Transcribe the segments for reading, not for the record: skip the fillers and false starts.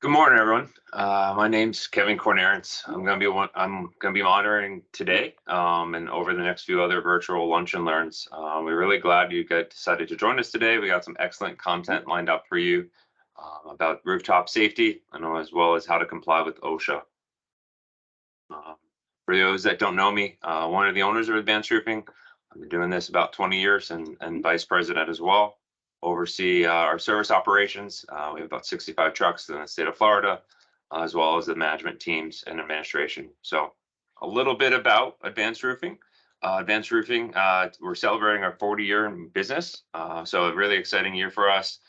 Good morning, everyone. My name's Kevin Cornerance. I'm gonna be monitoring today, and over the next few other virtual lunch and learns. We're really glad you guys decided to join us today. We got some excellent content lined up for you about rooftop safety, and as well as how to comply with OSHA. For those that don't know me, one of the owners of Advanced Roofing. I've been doing this about 20 years, and vice president as well. Oversee our service operations. We have about 65 trucks in the state of Florida, as well as the management teams and administration. So a little bit about Advanced Roofing. Advanced Roofing, we're celebrating our 40-year in business. So a really exciting year for us.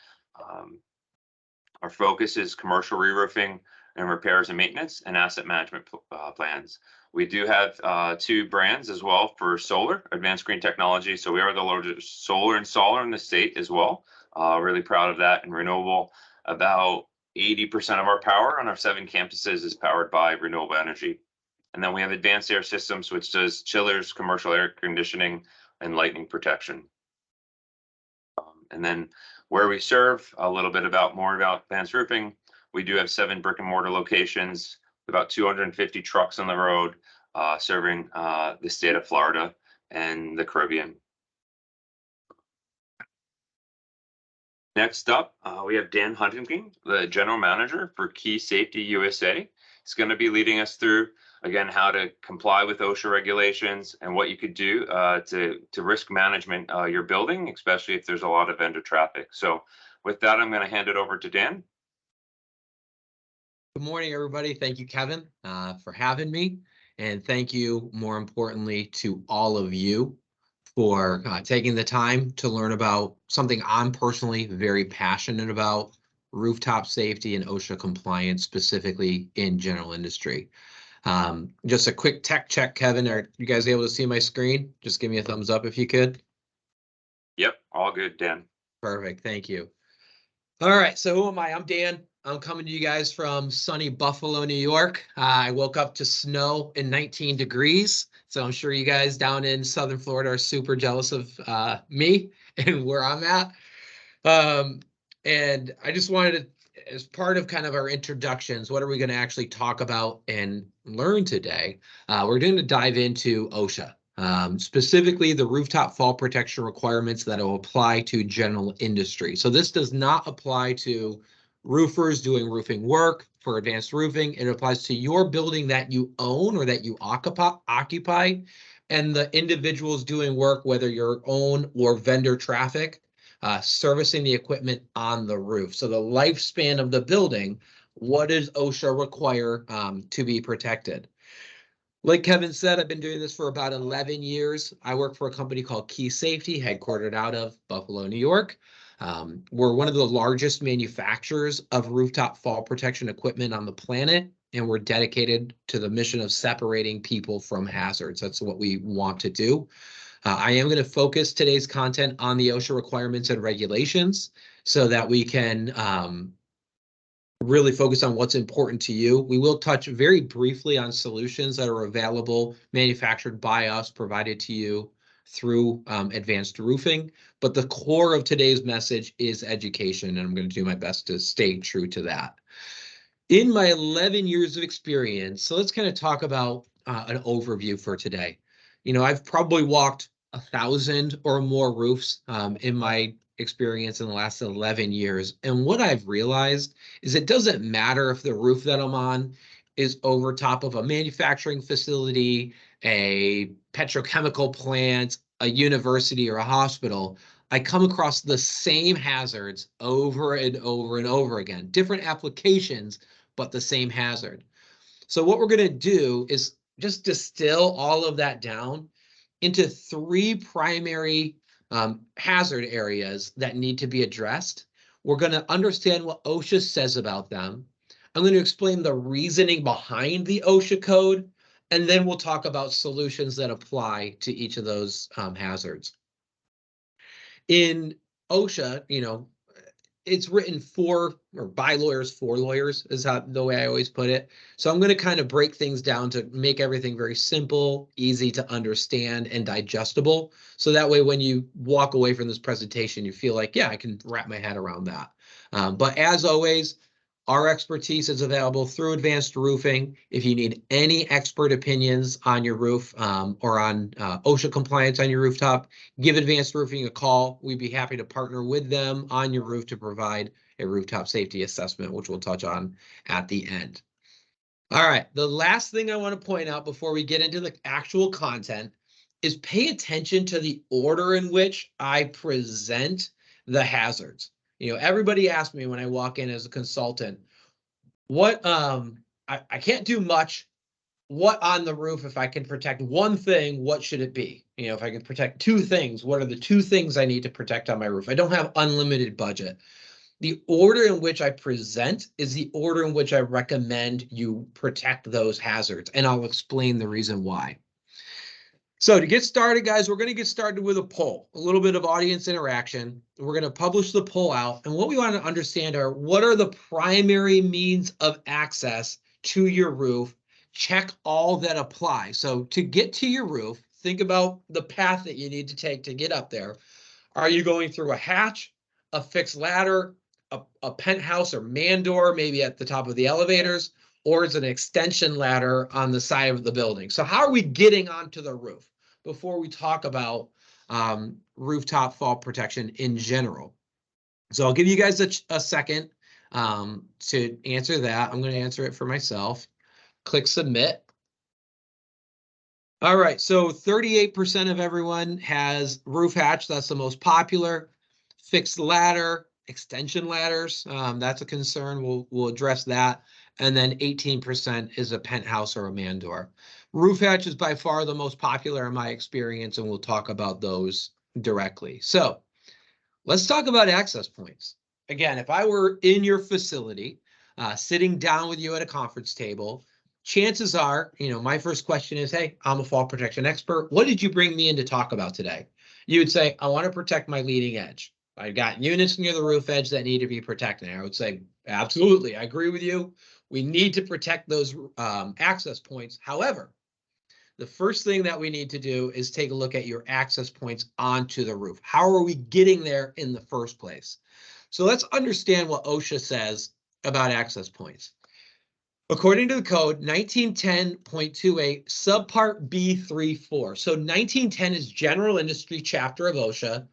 Our focus is commercial re-roofing and repairs and maintenance and asset management plans. We do have two brands as well for solar, Advanced Green Technology. So we are the largest solar installer in the state as well. Really proud of that. And renewable, about 80% of our power on our 7 campuses is powered by renewable energy. And then we have Advanced Air Systems, which does chillers, commercial air conditioning, and lightning protection. And then where we serve, a little bit more about Advanced Roofing. We do have 7 brick and mortar locations, about 250 trucks on the road, serving the state of Florida and the Caribbean. Next up, we have Dan Huntington, the general manager for Key Safety USA. He's going to be leading us through, again, how to comply with OSHA regulations and what you could do to risk management your building, especially if there's a lot of vendor traffic. So with that, I'm going to hand it over to Dan. Good morning, everybody. Thank you, Kevin, for having me. And thank you, more importantly, to all of you for taking the time to learn about something I'm personally very passionate about, rooftop safety and OSHA compliance, specifically in general industry. Just a quick tech check, Kevin. Are you guys able to see my screen? Just give me a thumbs up if you could. Yep, all good, Dan. Perfect, thank you. All right, so who am I? I'm Dan. I'm coming to you guys from sunny Buffalo, New York. I woke up to snow in 19 degrees. So I'm sure you guys down in Southern Florida are super jealous of me and where I'm at. And I just wanted to, as part of kind of our introductions, what are we going to actually talk about and learn today? We're going to dive into OSHA, specifically the rooftop fall protection requirements that will apply to general industry. So this does not apply to roofers doing roofing work for Advanced Roofing. It applies to your building that you own or that you occupy, and the individuals doing work, whether your own or vendor traffic, servicing the equipment on the roof. So the lifespan of the building, what does OSHA require to be protected? Like Kevin said, I've been doing this for about 11 years. I work for a company called Key Safety, headquartered out of Buffalo, New York. We're one of the largest manufacturers of rooftop fall protection equipment on the planet, and we're dedicated to the mission of separating people from hazards. That's what we want to do. I am going to focus today's content on the OSHA requirements and regulations so that we can really focus on what's important to you. We will touch very briefly on solutions that are available, manufactured by us, provided to you through Advanced Roofing. But the core of today's message is education, and I'm going to do my best to stay true to that. In my 11 years of experience, so let's kind of talk about an overview for today. You know, I've probably walked 1,000 or more roofs in my experience in the last 11 years. And what I've realized is it doesn't matter if the roof that I'm on is over top of a manufacturing facility, a petrochemical plant, a university, or a hospital. I come across the same hazards over and over and over again, different applications, but the same hazard. So what we're going to do is just distill all of that down into 3 primary hazard areas that need to be addressed. We're going to understand what OSHA says about them. I'm going to explain the reasoning behind the OSHA code, and then we'll talk about solutions that apply to each of those hazards. In OSHA, you know, it's written for or by lawyers for lawyers is how the way I always put it. So I'm going to kind of break things down to make everything very simple, easy to understand, and digestible. So that way, when you walk away from this presentation, you feel like, yeah, I can wrap my head around that. But as always, Our expertise is available through Advanced Roofing. If you need any expert opinions on your roof or on OSHA compliance on your rooftop, give Advanced Roofing a call. We'd be happy to partner with them on your roof to provide a rooftop safety assessment, which we'll touch on at the end. All right, the last thing I want to point out before we get into the actual content is pay attention to the order in which I present the hazards. You know, everybody asks me when I walk in as a consultant, what I can't do much. What on the roof, if I can protect one thing, what should it be? You know, if I can protect two things, what are the two things I need to protect on my roof? I don't have unlimited budget. The order in which I present is the order in which I recommend you protect those hazards, and I'll explain the reason why. So to get started, guys, we're going to get started with a poll, a little bit of audience interaction. We're going to publish the poll out. And what we want to understand are what are the primary means of access to your roof? Check all that apply. So to get to your roof, think about the path that you need to take to get up there. Are you going through a hatch, a fixed ladder, a penthouse or man door, maybe at the top of the elevators, or is it an extension ladder on the side of the building? So how are we getting onto the roof before we talk about rooftop fall protection in general? So I'll give you guys a second to answer that. I'm going to answer it for myself. Click submit. All right, so 38% of everyone has roof hatch. That's the most popular. Fixed ladder, extension ladders, that's a concern. We'll address that. And then 18% is a penthouse or a man door. Roof hatch is by far the most popular in my experience, and we'll talk about those directly. So let's talk about access points. Again, if I were in your facility, sitting down with you at a conference table, chances are, you know, my first question is, hey, I'm a fall protection expert. What did you bring me in to talk about today? You would say, I want to protect my leading edge. I got units near the roof edge that need to be protected. And I would say, absolutely, I agree with you. We need to protect those access points. However, the first thing that we need to do is take a look at your access points onto the roof. How are we getting there in the first place? So let's understand what OSHA says about access points. According to the code, 1910.28, subpart B34. So 1910 is general industry chapter of OSHA.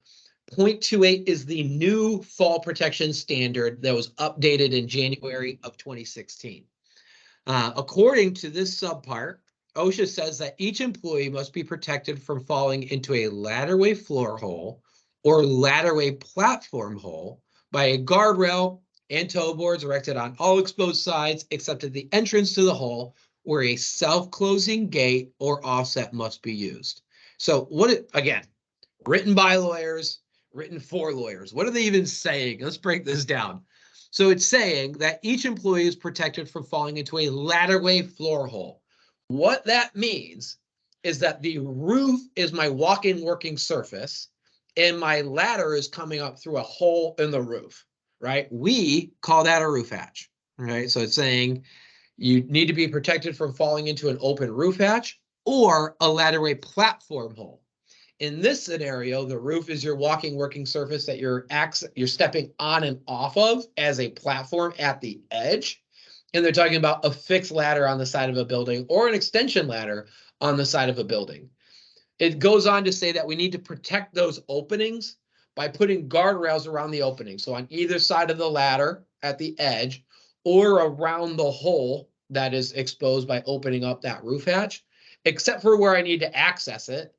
0.28 is the new fall protection standard that was updated in January of 2016. According to this subpart, OSHA says that each employee must be protected from falling into a ladderway floor hole or ladderway platform hole by a guardrail and toe boards erected on all exposed sides except at the entrance to the hole where a self-closing gate or offset must be used. So again, written by lawyers, written for lawyers. What are they even saying? Let's break this down. So it's saying that each employee is protected from falling into a ladderway floor hole. What that means is that the roof is my walk-in working surface and my ladder is coming up through a hole in the roof, right? We call that a roof hatch, right? So it's saying you need to be protected from falling into an open roof hatch or a ladderway platform hole. In this scenario, the roof is your walking working surface that you're stepping on and off of as a platform at the edge. And they're talking about a fixed ladder on the side of a building or an extension ladder on the side of a building. It goes on to say that we need to protect those openings by putting guardrails around the opening. So on either side of the ladder at the edge or around the hole that is exposed by opening up that roof hatch, except for where I need to access it,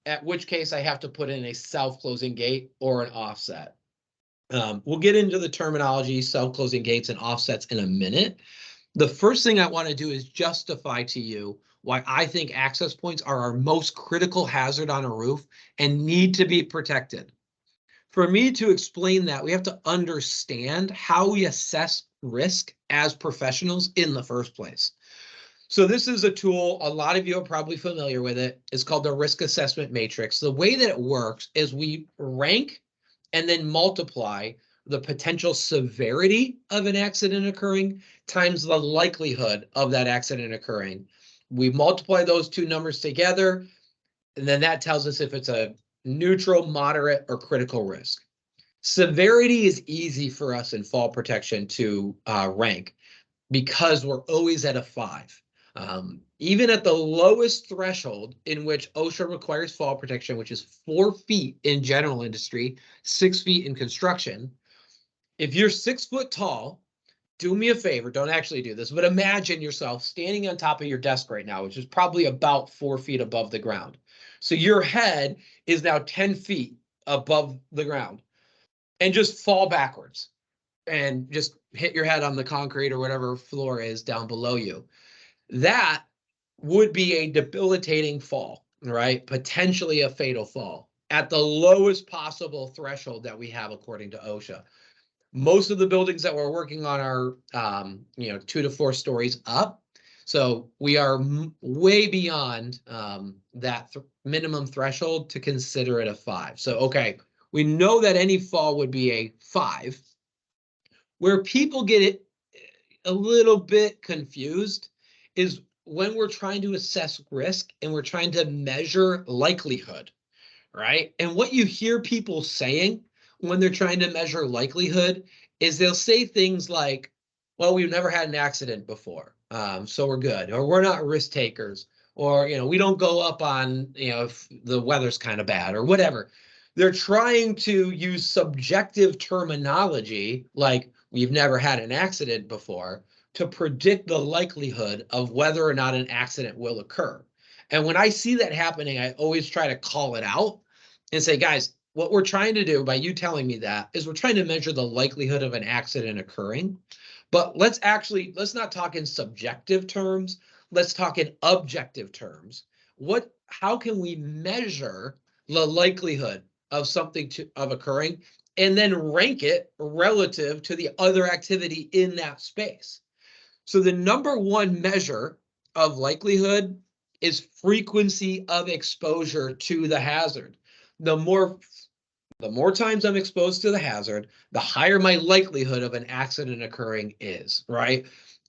at which case I have to put in a self-closing gate or an offset. We'll get into the terminology, self-closing gates and offsets in a minute. The first thing I want to do is justify to you why I think access points are our most critical hazard on a roof and need to be protected. For me to explain that, we have to understand how we assess risk as professionals in the first place. So this is a tool, a lot of you are probably familiar with it. It's called the risk assessment matrix. The way that it works is we rank and then multiply the potential severity of an accident occurring times the likelihood of that accident occurring. We multiply those two numbers together, and then that tells us if it's a neutral, moderate, or critical risk. Severity is easy for us in fall protection to rank because we're always at a 5. Even at the lowest threshold in which OSHA requires fall protection, which is 4 feet in general industry, 6 feet in construction. If you're 6 foot tall, do me a favor, don't actually do this, but imagine yourself standing on top of your desk right now, which is probably about 4 feet above the ground. So your head is now 10 feet above the ground, and just fall backwards and just hit your head on the concrete or whatever floor is down below you. That would be a debilitating fall, right? Potentially a fatal fall at the lowest possible threshold that we have according to OSHA. Most of the buildings that we're working on are, 2 to 4 stories up. So we are way beyond that minimum threshold to consider it a 5. So, okay, we know that any fall would be a 5. Where people get it a little bit confused is when we're trying to assess risk and we're trying to measure likelihood, right? And what you hear people saying when they're trying to measure likelihood is they'll say things like, well, we've never had an accident before, so we're good, or we're not risk takers, or, we don't go up on, if the weather's kind of bad or whatever. They're trying to use subjective terminology like we've never had an accident before to predict the likelihood of whether or not an accident will occur. And when I see that happening, I always try to call it out and say, guys, what we're trying to do by you telling me that is we're trying to measure the likelihood of an accident occurring. But let's not talk in subjective terms. Let's talk in objective terms. How can we measure the likelihood of something of occurring and then rank it relative to the other activity in that space? So the number one measure of likelihood is frequency of exposure to the hazard. The more times I'm exposed to the hazard, the higher my likelihood of an accident occurring is, right?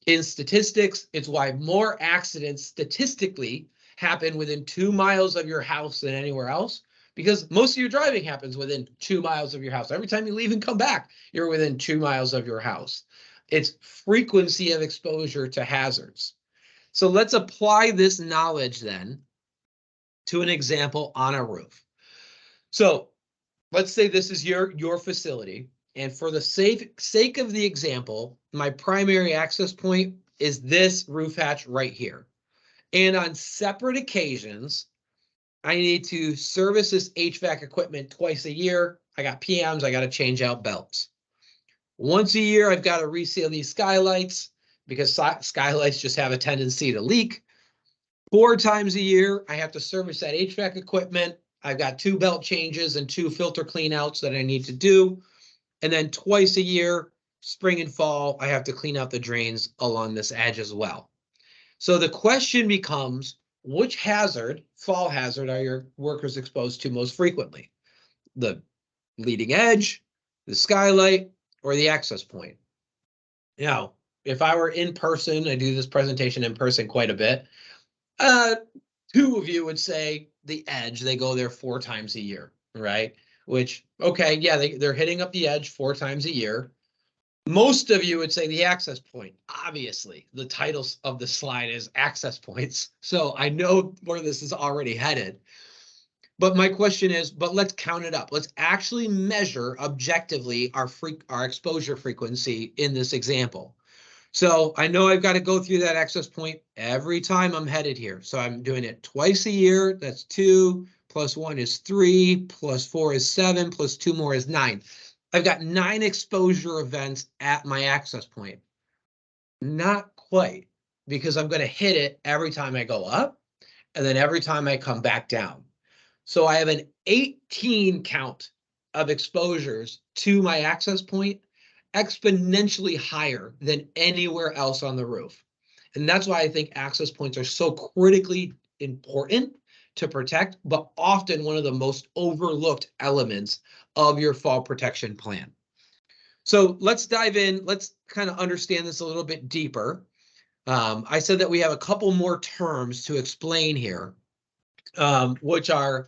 In statistics, it's why more accidents statistically happen within 2 miles of your house than anywhere else, because most of your driving happens within 2 miles of your house. Every time you leave and come back, you're within 2 miles of your house. It's frequency of exposure to hazards. So let's apply this knowledge then to an example on a roof. So let's say this is your facility, and for the sake of the example, my primary access point is this roof hatch right here. And on separate occasions, I need to service this HVAC equipment twice a year. I got PMs, I got to change out belts. Once a year, I've got to reseal these skylights because skylights just have a tendency to leak. 4 times a year, I have to service that HVAC equipment. I've got 2 belt changes and 2 filter cleanouts that I need to do. And then twice a year, spring and fall, I have to clean out the drains along this edge as well. So the question becomes, which fall hazard, are your workers exposed to most frequently? The leading edge, the skylight, or the access point? Now, if I were in person, I do this presentation in person quite a bit, 2 of you would say the edge, they go there 4 times a year, right? Which, okay, yeah, they're hitting up the edge 4 times a year. Most of you would say the access point. Obviously, the title of the slide is access points. So I know where this is already headed. But my question is, but let's count it up. Let's actually measure objectively our exposure frequency in this example. So I know I've got to go through that access point every time I'm headed here. So I'm doing it twice a year. That's 2, plus 1 is 3, plus 4 is 7, plus 2 more is 9. I've got 9 exposure events at my access point. Not quite, because I'm going to hit it every time I go up and then every time I come back down. So I have an 18 count of exposures to my access point, exponentially higher than anywhere else on the roof. And that's why I think access points are so critically important to protect, but often one of the most overlooked elements of your fall protection plan. So let's dive in. Let's kind of understand this a little bit deeper. I said that we have a couple more terms to explain here, which are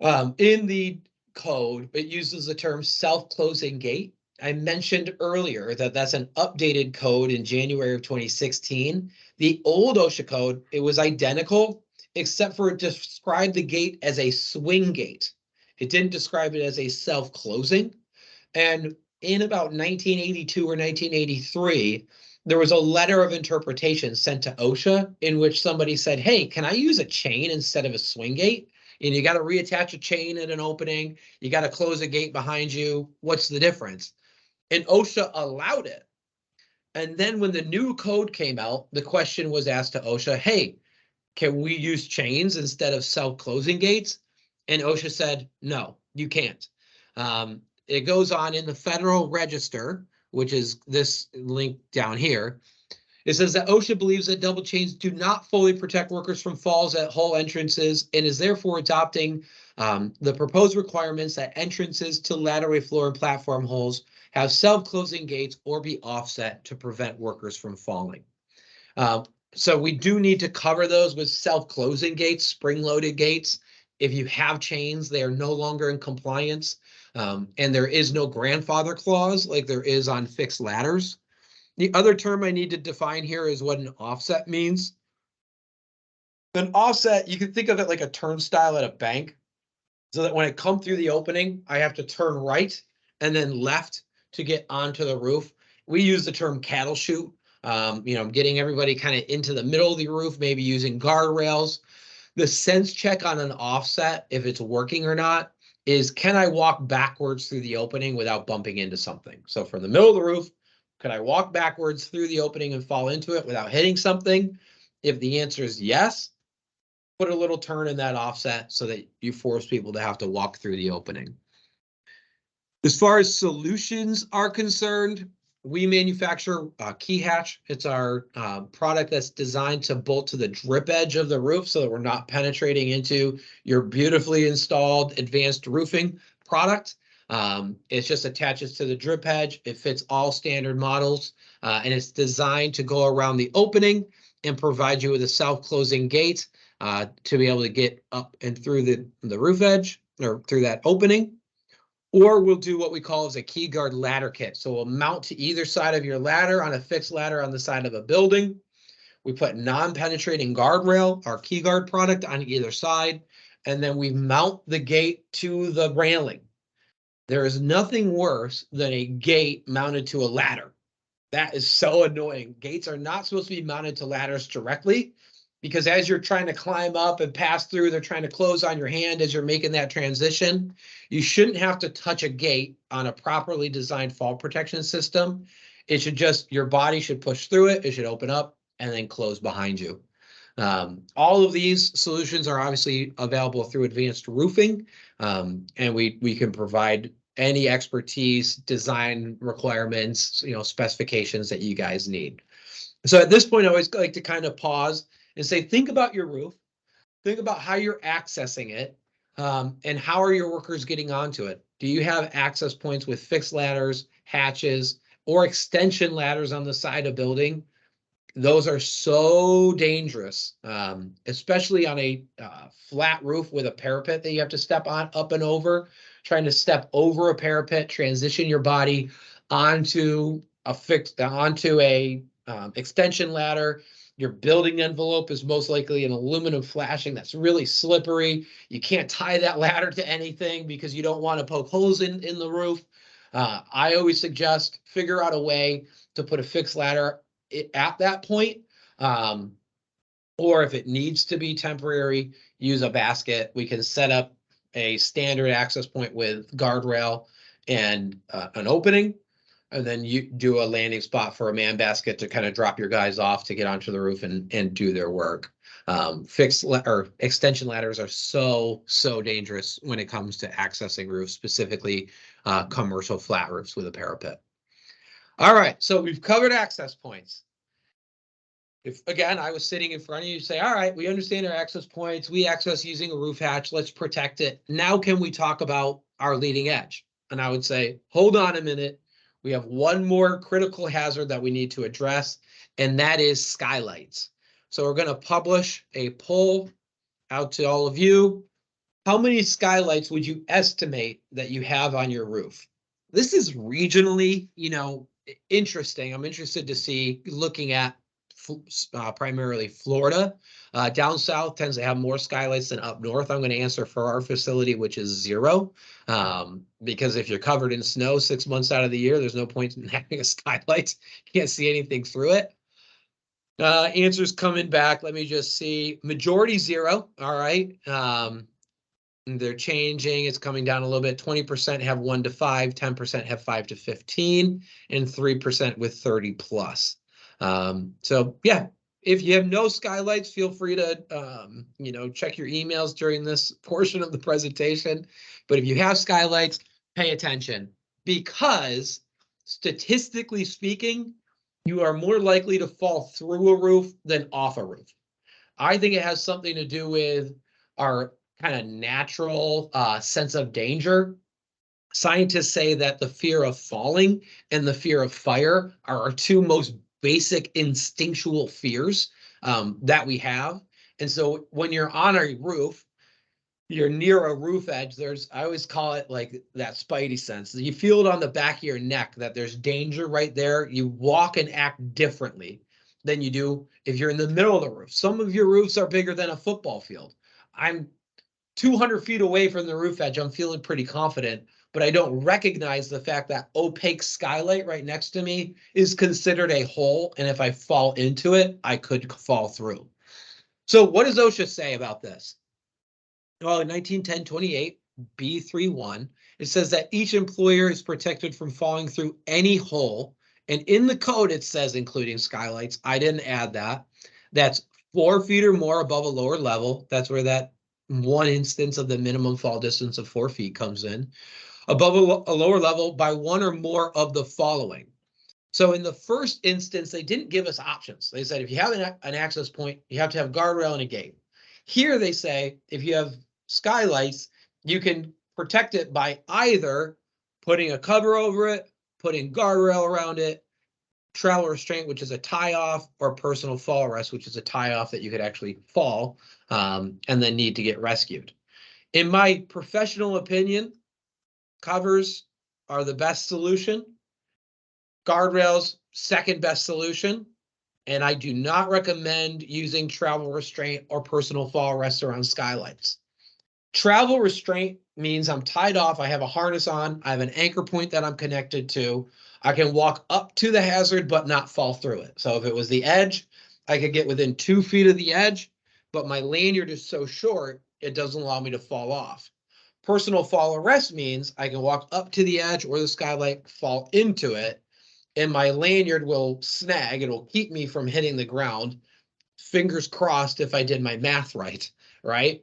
in the code, it uses the term self-closing gate. I mentioned earlier that that's an updated code in January of 2016. The old OSHA code, it was identical, except for it described the gate as a swing gate. It didn't describe it as a self-closing. And in about 1982 or 1983, there was a letter of interpretation sent to OSHA in which somebody said, hey, can I use a chain instead of a swing gate? And you got to reattach a chain at an opening. You got to close a gate behind you. What's the difference? And OSHA allowed it. And then when the new code came out, the question was asked to OSHA, hey, can we use chains instead of self-closing gates? And OSHA said, no, you can't. It goes on in the Federal Register, which is this link down here. It says that OSHA believes that double chains do not fully protect workers from falls at hole entrances and is therefore adopting the proposed requirements that entrances to ladderway floor and platform holes have self-closing gates or be offset to prevent workers from falling. So we do need to cover those with self-closing gates, spring-loaded gates. If you have chains, they are no longer in compliance. And there is no grandfather clause like there is on fixed ladders. The other term I need to define here is what an offset means. An offset, you can think of it like a turnstile at a bank, so that when I come through the opening, I have to turn right and then left to get onto the roof. We use the term cattle chute, getting everybody kind of into the middle of the roof, maybe using guardrails. The sense check on an offset, if it's working or not, is can I walk backwards through the opening without bumping into something? So from the middle of the roof, could I walk backwards through the opening and fall into it without hitting something? If the answer is yes, put a little turn in that offset so that you force people to have to walk through the opening. As far as solutions are concerned, we manufacture Key Hatch. It's our product that's designed to bolt to the drip edge of the roof so that we're not penetrating into your beautifully installed advanced roofing product. It just attaches to the drip edge. It fits all standard models, and it's designed to go around the opening and provide you with a self-closing gate to be able to get up and through the roof edge or through that opening. Or we'll do what we call as a KeeGuard ladder kit. So we'll mount to either side of your ladder on a fixed ladder on the side of a building. We put non-penetrating guardrail, our KeeGuard product, on either side, and then we mount the gate to the railing. There is nothing worse than a gate mounted to a ladder. That is so annoying. Gates are not supposed to be mounted to ladders directly, because as you're trying to climb up and pass through, they're trying to close on your hand as you're making that transition. You shouldn't have to touch a gate on a properly designed fall protection system. It should just, your body should push through it. It should open up and then close behind you. All of these solutions are obviously available through Advanced Roofing, and we can provide any expertise, design requirements, specifications that you guys need. So at this point, I always like to kind of pause and say, think about your roof, think about how you're accessing it, and how are your workers getting onto it? Do you have access points with fixed ladders, hatches, or extension ladders on the side of building? Those are so dangerous, especially on a flat roof with a parapet that you have to step on up and over. Trying to step over a parapet, transition your body onto a extension ladder. Your building envelope is most likely an aluminum flashing that's really slippery. You can't tie that ladder to anything because you don't want to poke holes in the roof. I always suggest figure out a way to put a fixed ladder at that point. Or if it needs to be temporary, use a basket. We can set up a standard access point with guardrail and an opening. And then you do a landing spot for a man basket to kind of drop your guys off to get onto the roof and do their work. Extension ladders are so dangerous when it comes to accessing roofs, specifically commercial flat roofs with a parapet. All right, so we've covered access points. If, again, I was sitting in front of you, say, all right, we understand our access points. We access using a roof hatch. Let's protect it. Now, can we talk about our leading edge? And I would say, hold on a minute. We have one more critical hazard that we need to address, and that is skylights. So we're going to publish a poll out to all of you. How many skylights would you estimate that you have on your roof? This is regionally, interesting. I'm interested to see, looking at primarily Florida. Down south tends to have more skylights than up north. I'm going to answer for our facility, which is 0. Because if you're covered in snow 6 months out of the year, there's no point in having a skylight. You can't see anything through it. Answers coming back. Let me just see. Majority 0. All right. They're changing. It's coming down a little bit. 20% have 1 to 5, 10% have 5 to 15, and 3% with 30 plus. So yeah, if you have no skylights, feel free to, check your emails during this portion of the presentation. But if you have skylights, pay attention, because statistically speaking, you are more likely to fall through a roof than off a roof. I think it has something to do with our kind of natural sense of danger. Scientists say that the fear of falling and the fear of fire are our 2 most basic instinctual fears that we have. And so when you're on a roof, you're near a roof edge, I always call it like that spidey sense. You feel it on the back of your neck that there's danger right there. You walk and act differently than you do if you're in the middle of the roof. Some of your roofs are bigger than a football field. I'm 200 feet away from the roof edge. I'm feeling pretty confident, but I don't recognize the fact that opaque skylight right next to me is considered a hole. And if I fall into it, I could fall through. So what does OSHA say about this? Well, in 1910-28, B31, it says that each employer is protected from falling through any hole. And in the code, it says including skylights. I didn't add that. That's 4 feet or more above a lower level. That's where that one instance of the minimum fall distance of 4 feet comes in. Above a lower level by 1 or more of the following. So in the first instance, they didn't give us options. They said if you have an access point, you have to have guardrail and a gate. Here they say if you have skylights, you can protect it by either putting a cover over it, putting guardrail around it, travel restraint, which is a tie-off, or personal fall arrest, which is a tie-off that you could actually fall and then need to get rescued. In my professional opinion, covers are the best solution. Guardrails, second best solution. And I do not recommend using travel restraint or personal fall arrest around skylights. Travel restraint means I'm tied off. I have a harness on. I have an anchor point that I'm connected to. I can walk up to the hazard, but not fall through it. So if it was the edge, I could get within 2 feet of the edge, but my lanyard is so short, it doesn't allow me to fall off. Personal fall arrest means I can walk up to the edge or the skylight, fall into it, and my lanyard will snag. It'll keep me from hitting the ground. Fingers crossed if I did my math right, right?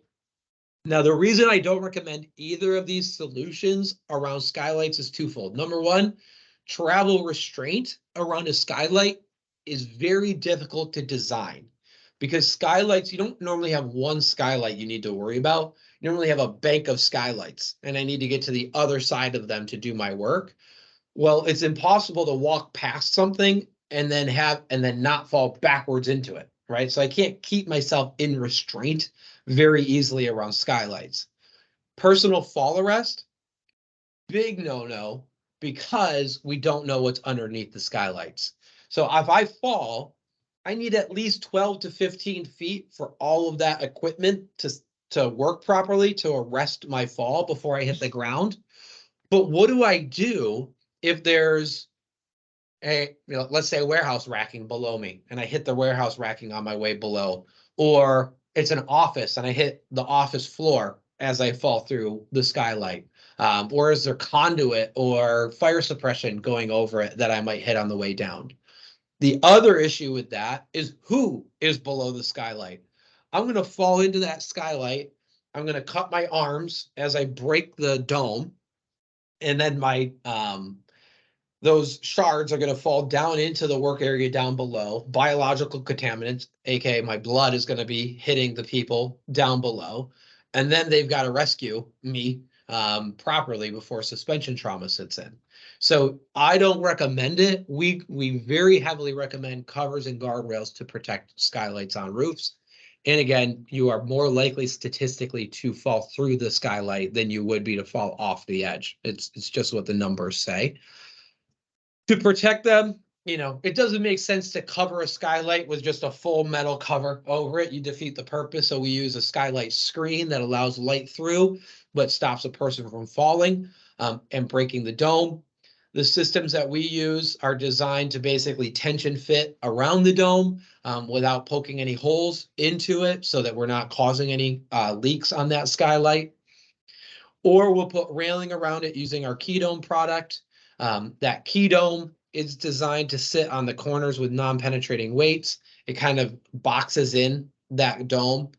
Now, the reason I don't recommend either of these solutions around skylights is twofold. Number one, travel restraint around a skylight is very difficult to design because skylights, you don't normally have one skylight you need to worry about. You normally have a bank of skylights, and I need to get to the other side of them to do my work. Well, it's impossible to walk past something and then not fall backwards into it, right? So I can't keep myself in restraint very easily around skylights. Personal fall arrest, big no-no, because we don't know what's underneath the skylights. So if I fall, I need at least 12 to 15 feet for all of that equipment to work properly to arrest my fall before I hit the ground. But what do I do if there's let's say a warehouse racking below me and I hit the warehouse racking on my way below, or it's an office and I hit the office floor as I fall through the skylight, or is there conduit or fire suppression going over it that I might hit on the way down? The other issue with that is who is below the skylight. I'm going to fall into that skylight. I'm going to cut my arms as I break the dome, and then my those shards are going to fall down into the work area down below. Biological contaminants, aka my blood, is going to be hitting the people down below. And then they've got to rescue me properly before suspension trauma sits in. So I don't recommend it. We very heavily recommend covers and guardrails to protect skylights on roofs. And again, you are more likely statistically to fall through the skylight than you would be to fall off the edge. It's just what the numbers say. To protect them, it doesn't make sense to cover a skylight with just a full metal cover over it. You defeat the purpose. So we use a skylight screen that allows light through, but stops a person from falling and breaking the dome. The systems that we use are designed to basically tension fit around the dome without poking any holes into it so that we're not causing any leaks on that skylight. Or we'll put railing around it using our KeyDome product. That KeyDome is designed to sit on the corners with non-penetrating weights. It kind of boxes in that dome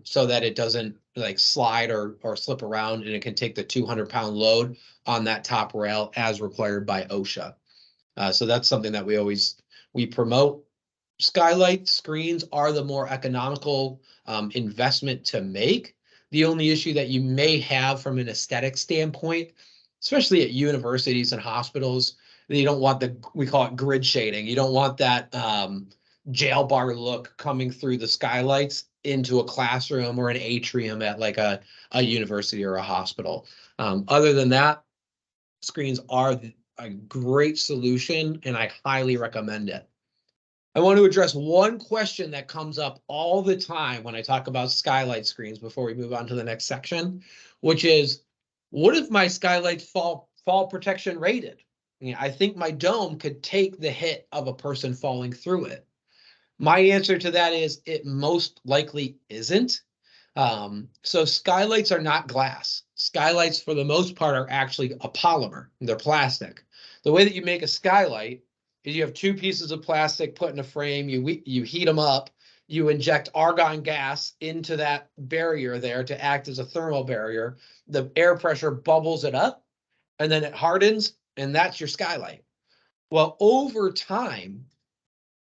so that it doesn't like slide or slip around, and it can take the 200-pound load on that top rail as required by OSHA. So that's something that we promote. Skylight screens are the more economical investment to make. The only issue that you may have from an aesthetic standpoint, especially at universities and hospitals, you don't want we call it grid shading. You don't want that jail bar look coming through the skylights into a classroom or an atrium at like a university or a hospital. Other than that, screens are a great solution, and I highly recommend it. I want to address one question that comes up all the time when I talk about skylight screens before we move on to the next section, which is, what if my skylight's fall protection rated? I think my dome could take the hit of a person falling through it. My answer to that is it most likely isn't. So skylights are not glass. Skylights, for the most part, are actually a polymer. They're plastic. The way that you make a skylight is you have two pieces of plastic put in a frame, you heat them up, you inject argon gas into that barrier there to act as a thermal barrier. The air pressure bubbles it up, and then it hardens, and that's your skylight. Well, over time,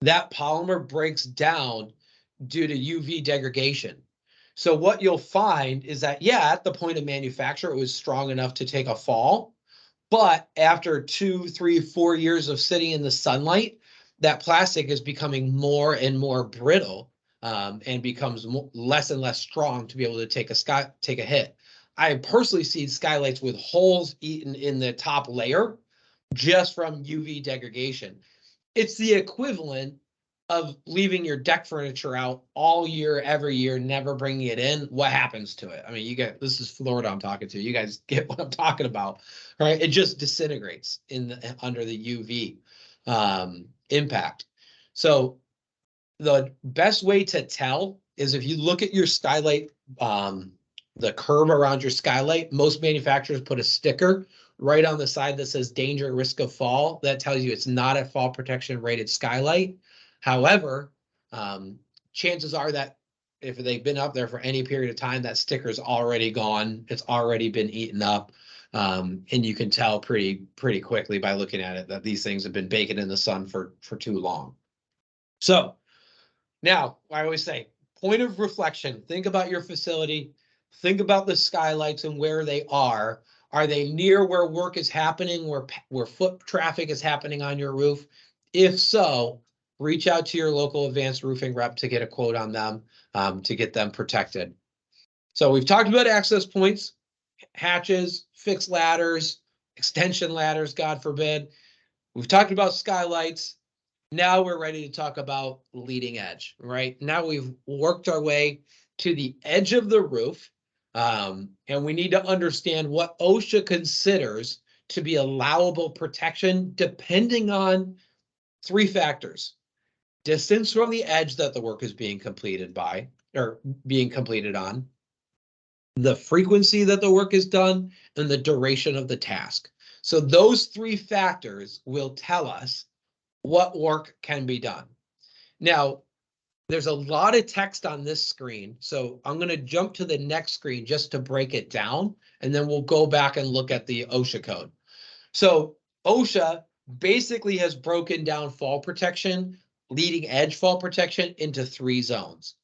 that polymer breaks down due to UV degradation. So what you'll find is that, yeah, at the point of manufacture, it was strong enough to take a fall. But after 2, 3, 4 years of sitting in the sunlight, that plastic is becoming more and more brittle and becomes less and less strong to be able to take a hit. I personally seen skylights with holes eaten in the top layer just from UV degradation. It's the equivalent of leaving your deck furniture out all year, every year, never bringing it in. What happens to it? I mean, this is Florida I'm talking to. You guys get what I'm talking about, right? It just disintegrates under the UV impact. So the best way to tell is if you look at your skylight, the curve around your skylight, most manufacturers put a sticker right on the side that says danger, risk of fall. That tells you it's not a fall protection rated skylight. However, chances are that if they've been up there for any period of time, that sticker's already gone. It's already been eaten up. And you can tell pretty quickly by looking at it that these things have been baking in the sun for too long. So now I always say, point of reflection, think about your facility, think about the skylights and where they are. Are they near where work is happening, where foot traffic is happening on your roof? If so, reach out to your local advanced roofing rep to get a quote on them to get them protected. So we've talked about access points, hatches, fixed ladders, extension ladders, God forbid. We've talked about skylights. Now we're ready to talk about leading edge, right? Now we've worked our way to the edge of the roof, and we need to understand what OSHA considers to be allowable protection depending on 3 factors: distance from the edge that the work is being completed by or being completed on, the frequency that the work is done, and the duration of the task. So those 3 factors will tell us what work can be done. Now, there's a lot of text on this screen, so I'm going to jump to the next screen just to break it down, and then we'll go back and look at the OSHA code. So OSHA basically has broken down fall protection, leading edge fall protection, into 3 zones.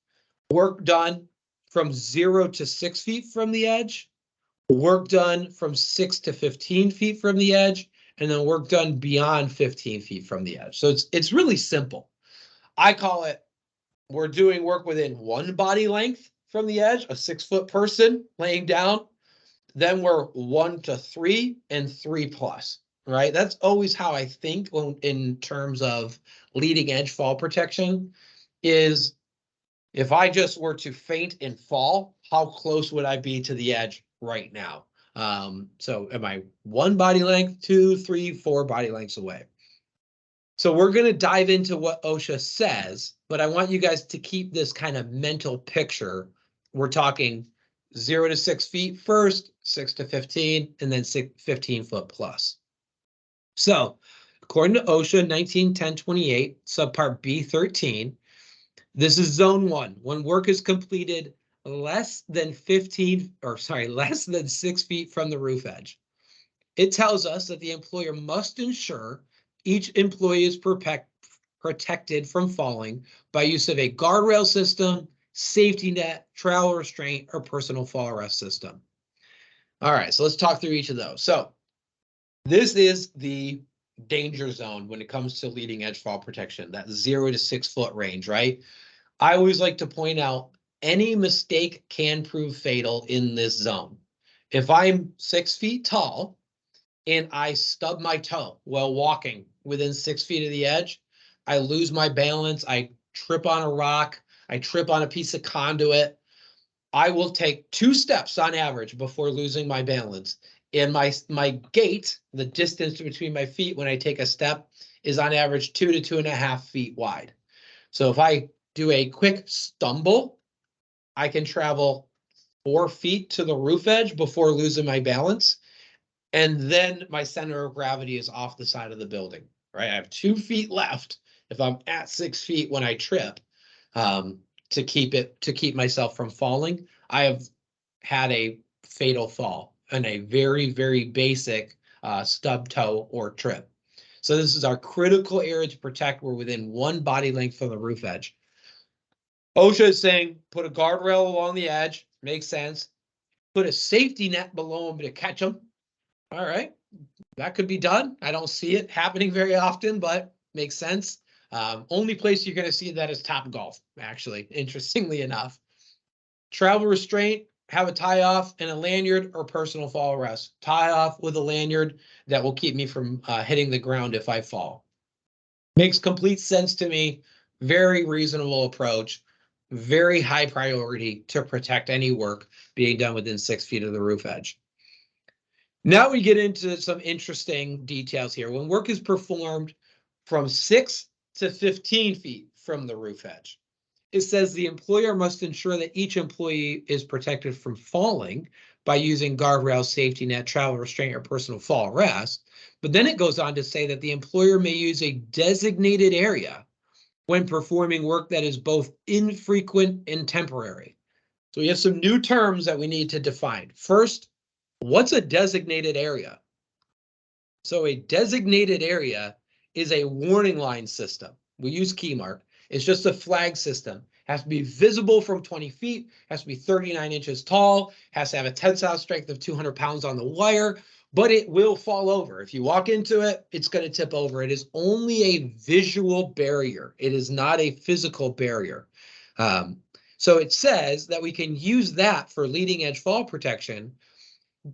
Work done from 0 to 6 feet from the edge, work done from 6 to 15 feet from the edge, and then work done beyond 15 feet from the edge. So it's really simple. I call it we're doing work within 1 body length from the edge, a 6-foot person laying down, then we're 1 to 3 and 3+, right? That's always how I think when in terms of leading edge fall protection is if I just were to faint and fall, how close would I be to the edge right now? So am I 1 body length, 2, 3, 4 body lengths away? So we're going to dive into what OSHA says, but I want you guys to keep this kind of mental picture. We're talking 0 to 6 feet first, 6 to 15, and then 15 foot plus. So according to OSHA 1910-28, subpart B13, this is zone 1. When work is completed less than 6 feet from the roof edge. It tells us that the employer must ensure each employee is protected from falling by use of a guardrail system, safety net, travel restraint, or personal fall arrest system. All right, so let's talk through each of those. So this is the danger zone when it comes to leading edge fall protection, that 0 to 6 foot range, right? I always like to point out any mistake can prove fatal in this zone. If I'm 6 feet tall and I stub my toe while walking within 6 feet of the edge, I lose my balance, I trip on a rock, I trip on a piece of conduit, I will take 2 steps on average before losing my balance. And my gait, the distance between my feet when I take a step, is on average 2 to 2.5 feet wide. So if I do a quick stumble, I can travel 4 feet to the roof edge before losing my balance. And then my center of gravity is off the side of the building, right? I have 2 feet left if I'm at 6 feet when I trip, to keep myself from falling. I have had a fatal fall and a very, very basic stub toe or trip. So this is our critical area to protect. We're within 1 body length from the roof edge. OSHA is saying put a guardrail along the edge, makes sense. Put a safety net below them to catch them. All right, that could be done. I don't see it happening very often, but makes sense. Only place you're going to see that is Top Golf, actually, interestingly enough. Travel restraint, have a tie off and a lanyard or personal fall arrest. Tie off with a lanyard that will keep me from hitting the ground if I fall. Makes complete sense to me. Very reasonable approach. Very high priority to protect any work being done within 6 feet of the roof edge. Now we get into some interesting details here. When work is performed from 6 to 15 feet from the roof edge, it says the employer must ensure that each employee is protected from falling by using guardrail, safety net, travel restraint, or personal fall arrest. But then it goes on to say that the employer may use a designated area when performing work that is both infrequent and temporary. So we have some new terms that we need to define. First, what's a designated area? So a designated area is a warning line system. We use KeyMark. It's just a flag system. Has to be visible from 20 feet, has to be 39 inches tall, has to have a tensile strength of 200 pounds on the wire, but it will fall over. If you walk into it, it's going to tip over. It is only a visual barrier. It is not a physical barrier. So it says that we can use that for leading edge fall protection,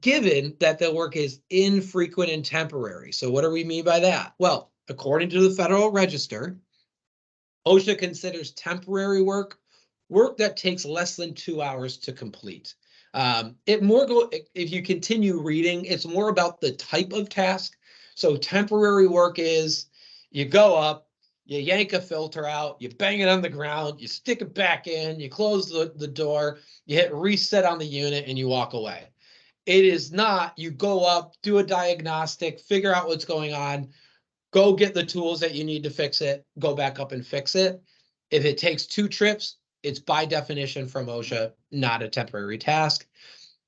given that the work is infrequent and temporary. So what do we mean by that? Well, according to the Federal Register, OSHA considers temporary work that takes less than 2 hours to complete. If you continue reading, it's more about the type of task. So temporary work is you go up, you yank a filter out, you bang it on the ground, you stick it back in, you close the door, you hit reset on the unit, and you walk away. It is not, you go up, do a diagnostic, figure out what's going on, go get the tools that you need to fix it, go back up and fix it. If it takes 2 trips, it's by definition from OSHA, not a temporary task.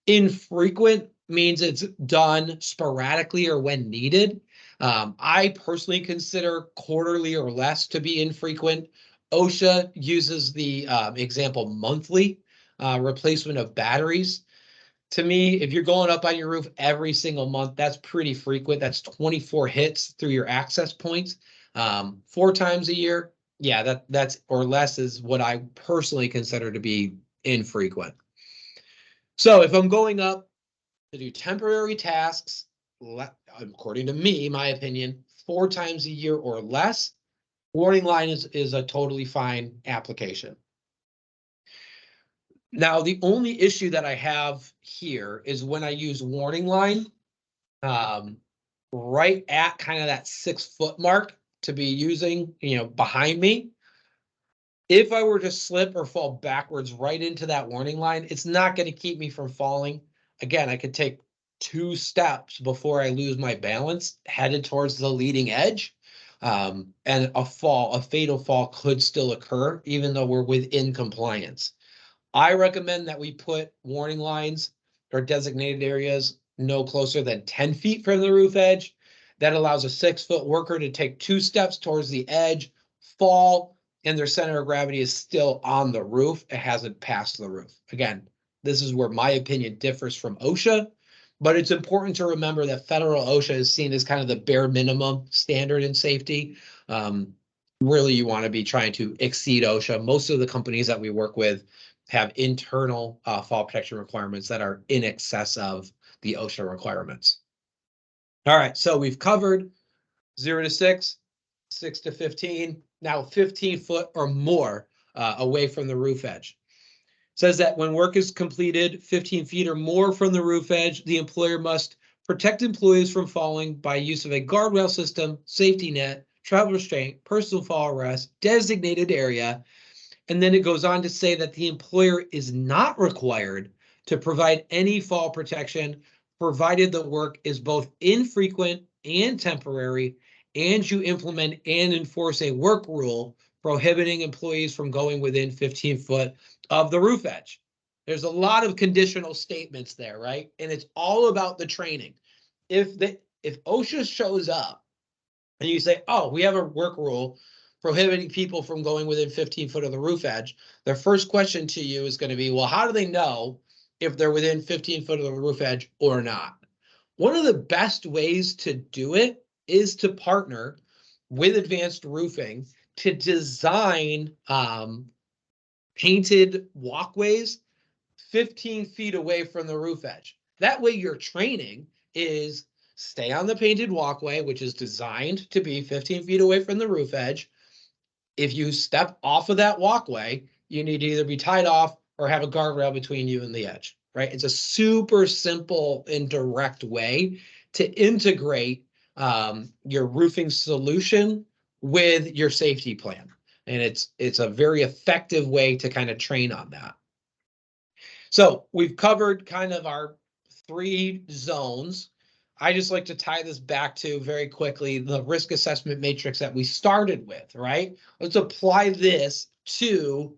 Infrequent means it's done sporadically or when needed. I personally consider quarterly or less to be infrequent. OSHA uses the example monthly replacement of batteries. To me, if you're going up on your roof every single month, that's pretty frequent. That's 24 hits through your access points. 4 times a year, Yeah, that's or less is what I personally consider to be infrequent. So if I'm going up to do temporary tasks, according to me, my opinion, 4 times a year or less, warning line is a totally fine application. Now, the only issue that I have here is when I use warning line, right at kind of that 6-foot mark to be using, behind me. If I were to slip or fall backwards right into that warning line, it's not going to keep me from falling. Again, I could take 2 steps before I lose my balance, headed towards the leading edge. And a fatal fall could still occur, even though we're within compliance. I recommend that we put warning lines or designated areas no closer than 10 feet from the roof edge. That allows a 6-foot worker to take 2 steps towards the edge, fall, and their center of gravity is still on the roof. It hasn't passed the roof. Again, this is where my opinion differs from OSHA, but it's important to remember that federal OSHA is seen as kind of the bare minimum standard in safety. Really, you want to be trying to exceed OSHA. Most of the companies that we work with have internal fall protection requirements that are in excess of the OSHA requirements. All right, so we've covered 0 to 6, 6 to 15, now 15 foot or more away from the roof edge. It says that when work is completed 15 feet or more from the roof edge, the employer must protect employees from falling by use of a guardrail system, safety net, travel restraint, personal fall arrest, designated area. And then it goes on to say that the employer is not required to provide any fall protection, provided the work is both infrequent and temporary, and you implement and enforce a work rule prohibiting employees from going within 15 foot of the roof edge. There's a lot of conditional statements there, right? And it's all about the training. If OSHA shows up and you say, oh, we have a work rule prohibiting people from going within 15 foot of the roof edge, their first question to you is going to be, well, how do they know if they're within 15 foot of the roof edge or not? One of the best ways to do it is to partner with Advanced Roofing to design painted walkways 15 feet away from the roof edge. That way your training is stay on the painted walkway, which is designed to be 15 feet away from the roof edge. If you step off of that walkway, you need to either be tied off or have a guardrail between you and the edge, right? It's a super simple and direct way to integrate your roofing solution with your safety plan. And it's a very effective way to kind of train on that. So we've covered kind of our 3 zones. I just like to tie this back to very quickly the risk assessment matrix that we started with, right? Let's apply this to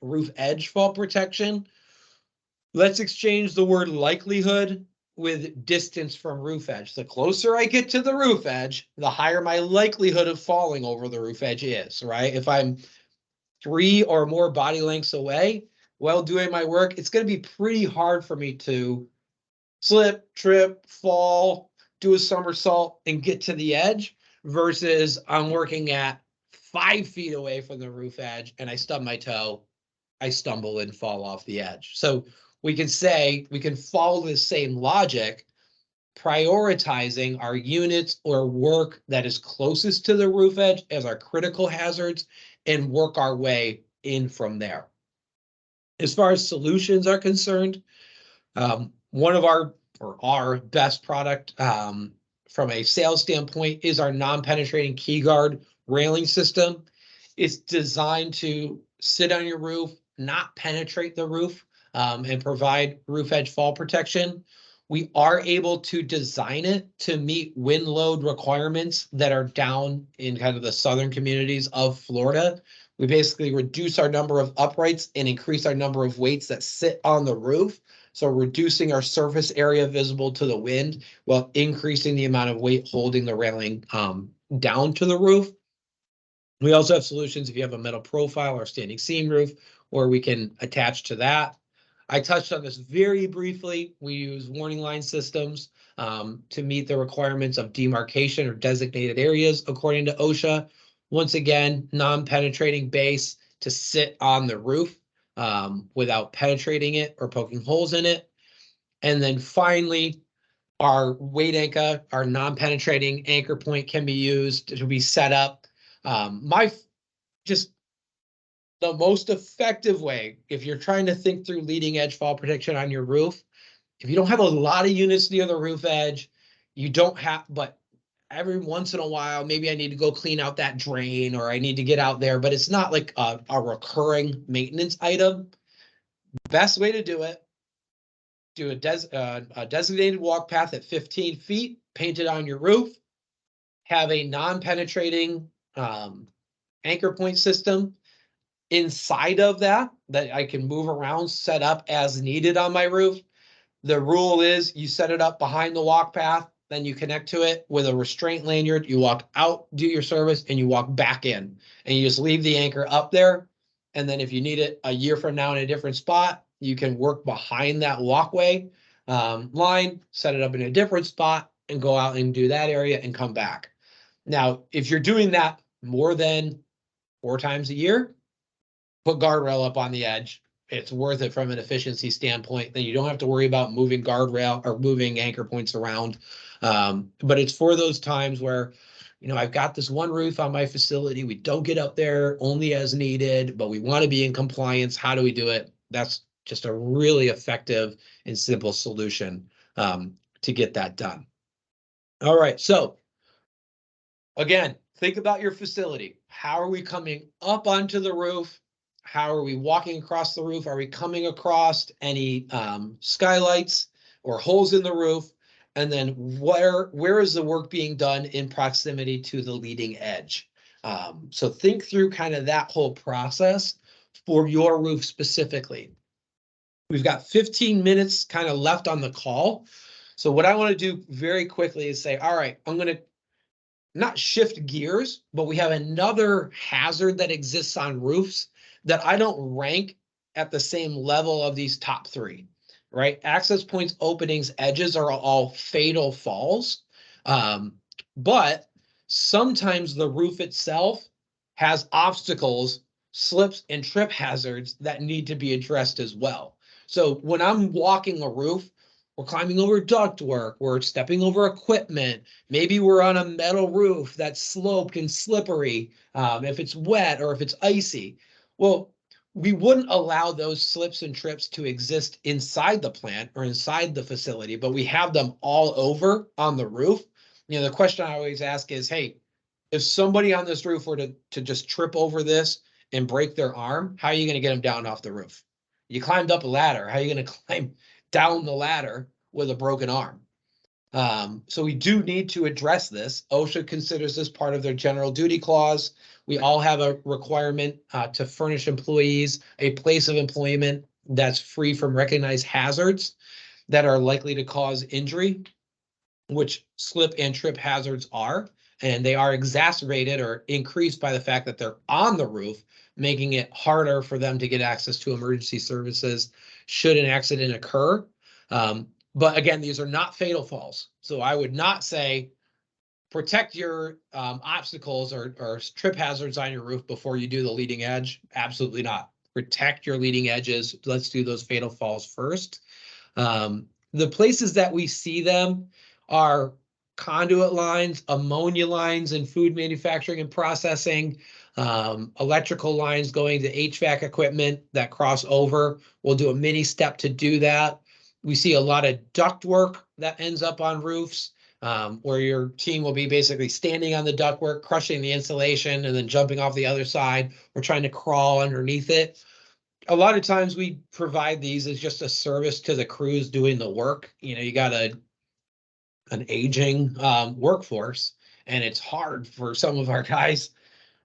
roof edge fall protection. Let's exchange the word likelihood with distance from roof edge. The closer I get to the roof edge, the higher my likelihood of falling over the roof edge is, right? If I'm 3 or more body lengths away while doing my work, it's going to be pretty hard for me to slip, trip, fall, do a somersault, and get to the edge versus I'm working at 5 feet away from the roof edge and I stub my toe, I stumble and fall off the edge. So we can say, we can follow the same logic, prioritizing our units or work that is closest to the roof edge as our critical hazards and work our way in from there. As far as solutions are concerned, one of our best product from a sales standpoint is our non-penetrating KeeGuard railing system. It's designed to sit on your roof, not penetrate the roof, and provide roof edge fall protection. We are able to design it to meet wind load requirements that are down in kind of the southern communities of Florida. We basically reduce our number of uprights and increase our number of weights that sit on the roof. So reducing our surface area visible to the wind while increasing the amount of weight holding the railing down to the roof. We also have solutions if you have a metal profile or standing seam roof, where we can attach to that. I touched on this very briefly. We use warning line systems to meet the requirements of demarcation or designated areas according to OSHA. Once again, non-penetrating base to sit on the roof without penetrating it or poking holes in it. And then finally, our weight anchor, our non-penetrating anchor point can be used to be set up. Just the most effective way, if you're trying to think through leading edge fall protection on your roof, if you don't have a lot of units near the roof edge, you don't have, but every once in a while, maybe I need to go clean out that drain or I need to get out there, but it's not like a recurring maintenance item. Best way to do it, do a designated walk path at 15 feet, paint it on your roof, have a non-penetrating anchor point system inside of that I can move around, set up as needed on my roof. The rule is you set it up behind the walk path, then you connect to it with a restraint lanyard, you walk out, do your service, and you walk back in. And you just leave the anchor up there. And then if you need it a year from now in a different spot, you can work behind that walkway line, set it up in a different spot, and go out and do that area and come back. Now, if you're doing that more than 4 times a year, put guardrail up on the edge. It's worth it from an efficiency standpoint. Then you don't have to worry about moving guardrail or moving anchor points around. But it's for those times where, you know, I've got this one roof on my facility. We don't get up there only as needed, but we want to be in compliance. How do we do it? That's just a really effective and simple solution to get that done. All right. So again, think about your facility. How are we coming up onto the roof? How are we walking across the roof? Are we coming across any skylights or holes in the roof? And then where is the work being done in proximity to the leading edge? So think through kind of that whole process for your roof specifically. We've got 15 minutes kind of left on the call. So what I want to do very quickly is say, all right, I'm going to not shift gears, but we have another hazard that exists on roofs that I don't rank at the same level of these top 3, right? Access points, openings, edges are all fatal falls. But sometimes the roof itself has obstacles, slips, and trip hazards that need to be addressed as well. So when I'm walking a roof, we're climbing over ductwork, we're stepping over equipment, maybe we're on a metal roof that's sloped and slippery if it's wet or if it's icy. Well, we wouldn't allow those slips and trips to exist inside the plant or inside the facility, but we have them all over on the roof. You know, the question I always ask is, hey, if somebody on this roof were to just trip over this and break their arm, how are you going to get them down off the roof? You climbed up a ladder. How are you going to climb down the ladder with a broken arm? So we do need to address this. OSHA considers this part of their general duty clause. We all have a requirement to furnish employees a place of employment that's free from recognized hazards that are likely to cause injury, which slip and trip hazards are, and they are exacerbated or increased by the fact that they're on the roof, making it harder for them to get access to emergency services should an accident occur. But again, these are not fatal falls. So I would not say protect your obstacles or trip hazards on your roof before you do the leading edge. Absolutely not. Protect your leading edges. Let's do those fatal falls first. The places that we see them are conduit lines, ammonia lines in food manufacturing and processing, electrical lines going to HVAC equipment that cross over. We'll do a mini step to do that. We see a lot of duct work that ends up on roofs, where your team will be basically standing on the ductwork, crushing the insulation, and then jumping off the other side or trying to crawl underneath it. A lot of times we provide these as just a service to the crews doing the work. You know, you got an aging workforce, and it's hard for some of our guys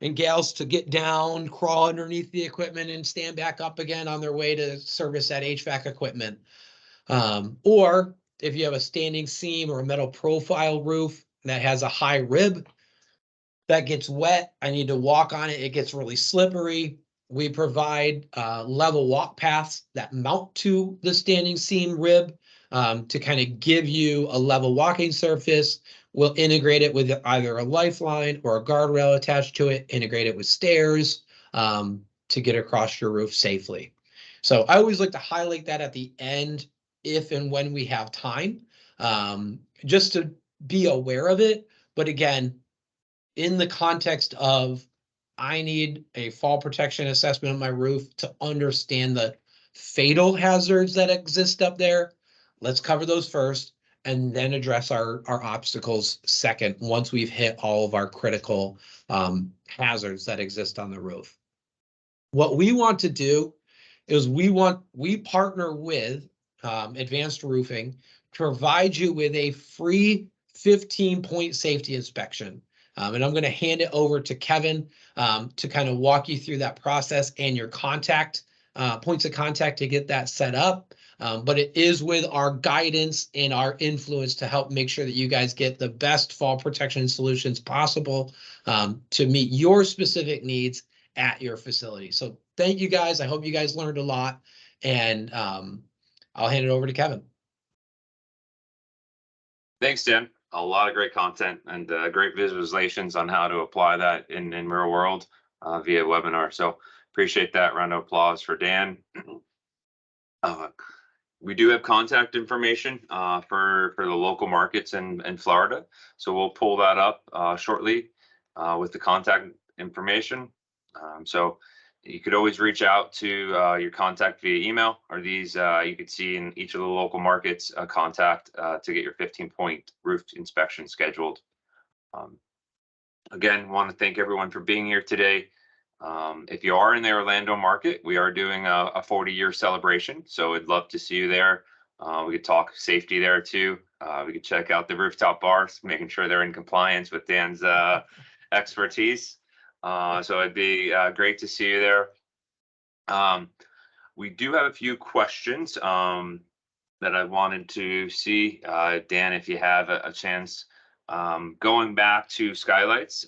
and gals to get down, crawl underneath the equipment, and stand back up again on their way to service that HVAC equipment. Or if you have a standing seam or a metal profile roof that has a high rib that gets wet, I need to walk on it, it gets really slippery. We provide level walk paths that mount to the standing seam rib to kind of give you a level walking surface we'll integrate it with either a lifeline or a guardrail attached to it, integrate it with stairs to get across your roof safely. So I always like to highlight that at the end, if and when we have time, just to be aware of it. But again, in the context of, I need a fall protection assessment on my roof to understand the fatal hazards that exist up there. Let's cover those first and then address our obstacles second, once we've hit all of our critical hazards that exist on the roof. What we want to do is we partner with Advanced Roofing to provide you with a free 15-point safety inspection. And I'm going to hand it over to Kevin to kind of walk you through that process and your contact points of contact to get that set up. But it is with our guidance and our influence to help make sure that you guys get the best fall protection solutions possible to meet your specific needs at your facility. So thank you guys. I hope you guys learned a lot, and I'll hand it over to Kevin. Thanks, Dan. A lot of great content and great visualizations on how to apply that in real world via webinar. So appreciate that. Round of applause for Dan. We do have contact information for the local markets in Florida. So we'll pull that up shortly with the contact information. So you could always reach out to your contact via email, or these you could see in each of the local markets contact to get your 15-point roof inspection scheduled. Again, want to thank everyone for being here today. If you are in the Orlando market, we are doing a 40-year celebration, so we'd love to see you there. We could talk safety there too. We could check out the rooftop bars, making sure they're in compliance with Dan's expertise. So it'd be great to see you there. We do have a few questions that I wanted to see. Dan, if you have a chance, going back to Skylights,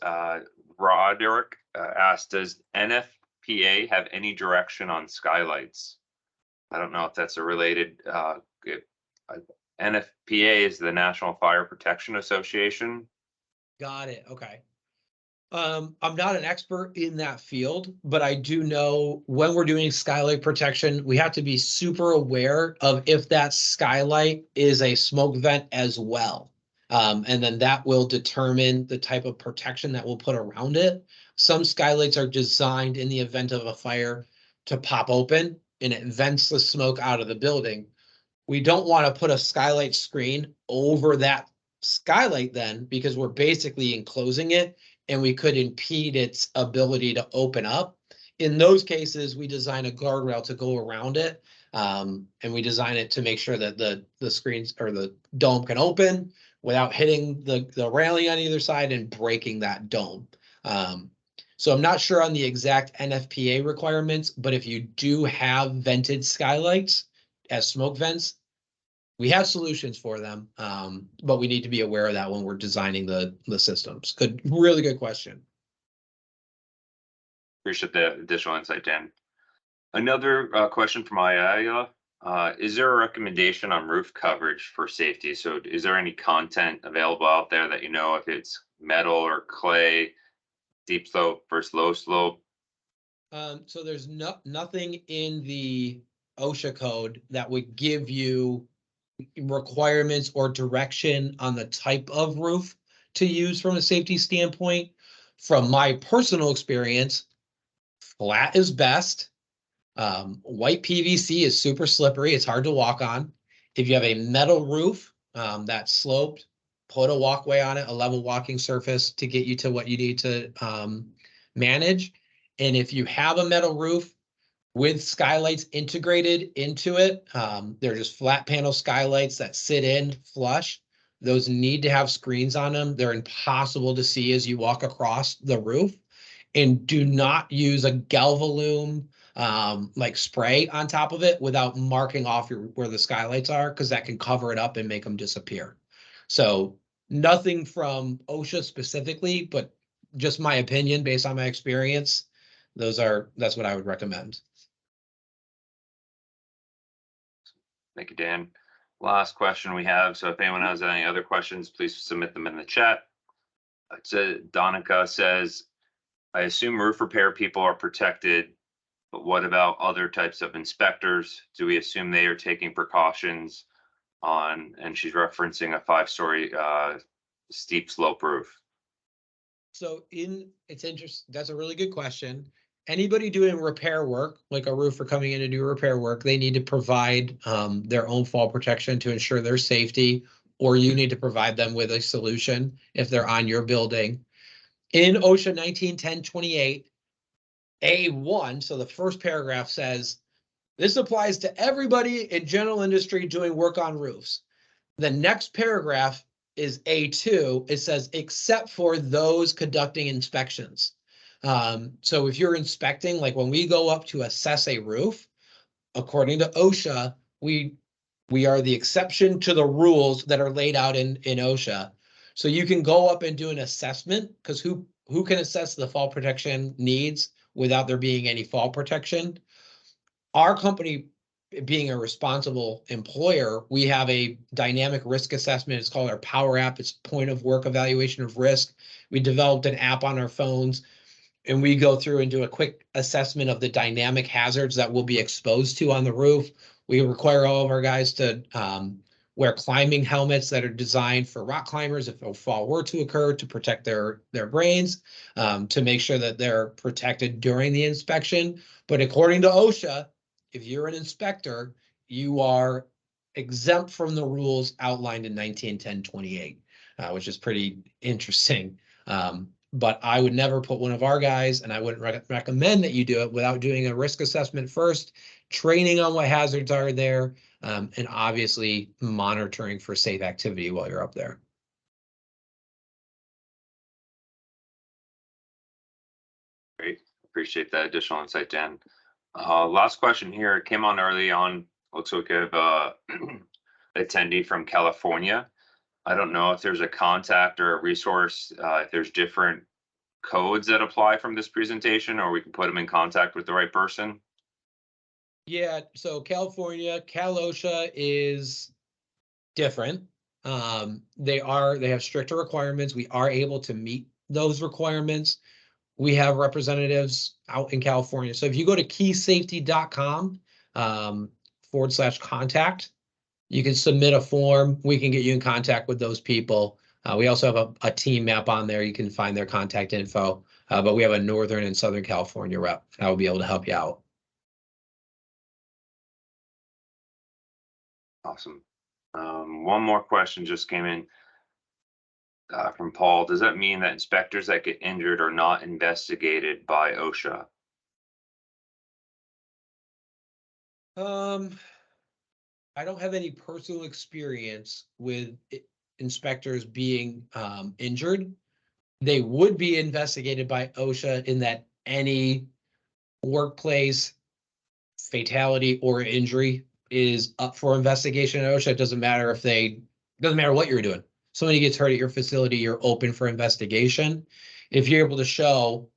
Roderick asked, does NFPA have any direction on Skylights? I don't know if that's a related, NFPA is the National Fire Protection Association. Got it. Okay. I'm not an expert in that field, but I do know when we're doing skylight protection, we have to be super aware of if that skylight is a smoke vent as well. And then that will determine the type of protection that we'll put around it. Some skylights are designed in the event of a fire to pop open and it vents the smoke out of the building. We don't want to put a skylight screen over that skylight then, because we're basically enclosing it and we could impede its ability to open up. In those cases, we design a guardrail to go around it. And we design it to make sure that the screens or the dome can open without hitting the railing on either side and breaking that dome. So I'm not sure on the exact NFPA requirements, but if you do have vented skylights as smoke vents, we have solutions for them, but we need to be aware of that when we're designing the systems. Really good question. Appreciate the additional insight, Dan. Another question from Ayala. Is there a recommendation on roof coverage for safety? So is there any content available out there that you know, if it's metal or clay, deep slope versus low slope? So there's nothing in the OSHA code that would give you requirements or direction on the type of roof to use from a safety standpoint. From my personal experience, flat is best. White PVC is super slippery. It's hard to walk on. If you have a metal roof that's sloped, put a walkway on it, a level walking surface to get you to what you need to manage. And if you have a metal roof with skylights integrated into it, they're just flat panel skylights that sit in flush. Those need to have screens on them. They're impossible to see as you walk across the roof. And do not use a Galvalume like spray on top of it without marking off where the skylights are, because that can cover it up and make them disappear. So nothing from OSHA specifically, but just my opinion based on my experience. That's what I would recommend. Thank you, Dan. Last question we have. So if anyone has any other questions, please submit them in the chat. Donica says, I assume roof repair people are protected, but what about other types of inspectors? Do we assume they are taking precautions on, and she's referencing a 5-story steep slope roof. So it's interesting. That's a really good question. Anybody doing repair work, like a roofer coming in to do repair work, they need to provide their own fall protection to ensure their safety, or you need to provide them with a solution if they're on your building. In OSHA 1910-28, A1, so the first paragraph says, this applies to everybody in general industry doing work on roofs. The next paragraph is A2. It says, except for those conducting inspections. So if you're inspecting, like when we go up to assess a roof, according to OSHA, we are the exception to the rules that are laid out in OSHA. So you can go up and do an assessment, because who can assess the fall protection needs without there being any fall protection? Our company, being a responsible employer, we have a dynamic risk assessment. It's called our Power App. It's point of work evaluation of risk. We developed an app on our phones, and we go through and do a quick assessment of the dynamic hazards that we'll be exposed to on the roof. We require all of our guys to wear climbing helmets that are designed for rock climbers if a fall were to occur, to protect their brains, to make sure that they're protected during the inspection. But according to OSHA, if you're an inspector, you are exempt from the rules outlined in 1910-28, which is pretty interesting. But I would never put one of our guys, and I wouldn't recommend that you do it without doing a risk assessment first, training on what hazards are there, and obviously monitoring for safe activity while you're up there. Great. Appreciate that additional insight, Dan. Last question here. It came on early on. Looks like we have attendee from California. I don't know if there's a contact or a resource, if there's different codes that apply from this presentation, or we can put them in contact with the right person. Yeah, so California, Cal-OSHA is different. They have stricter requirements. We are able to meet those requirements. We have representatives out in California. So if you go to keysafety.com /contact, you can submit a form. We can get you in contact with those people. We also have a team map on there. You can find their contact info, but we have a Northern and Southern California rep that will be able to help you out. Awesome. One more question just came in from Paul. Does that mean that inspectors that get injured are not investigated by OSHA? I don't have any personal experience with inspectors being injured. They would be investigated by OSHA in that any workplace fatality or injury is up for investigation at OSHA. It doesn't matter what you're doing. Somebody gets hurt at your facility, you're open for investigation. If you're able to show,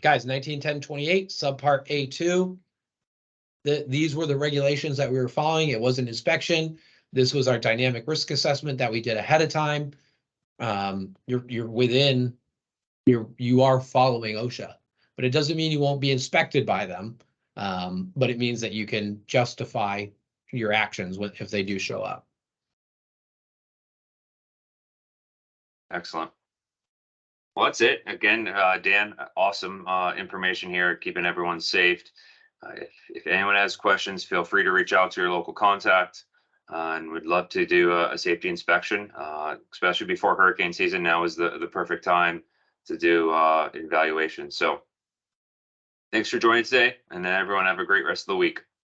guys, 1910-28, subpart A2, these were the regulations that we were following. It was an inspection. This was our dynamic risk assessment that we did ahead of time. You are following OSHA, but it doesn't mean you won't be inspected by them. But it means that you can justify your actions if they do show up. Excellent. Well, that's it. Again, Dan, awesome information here, keeping everyone safe. If anyone has questions, feel free to reach out to your local contact, and we'd love to do a safety inspection, especially before hurricane season. Now is the perfect time to do evaluation. So thanks for joining today, and then everyone have a great rest of the week.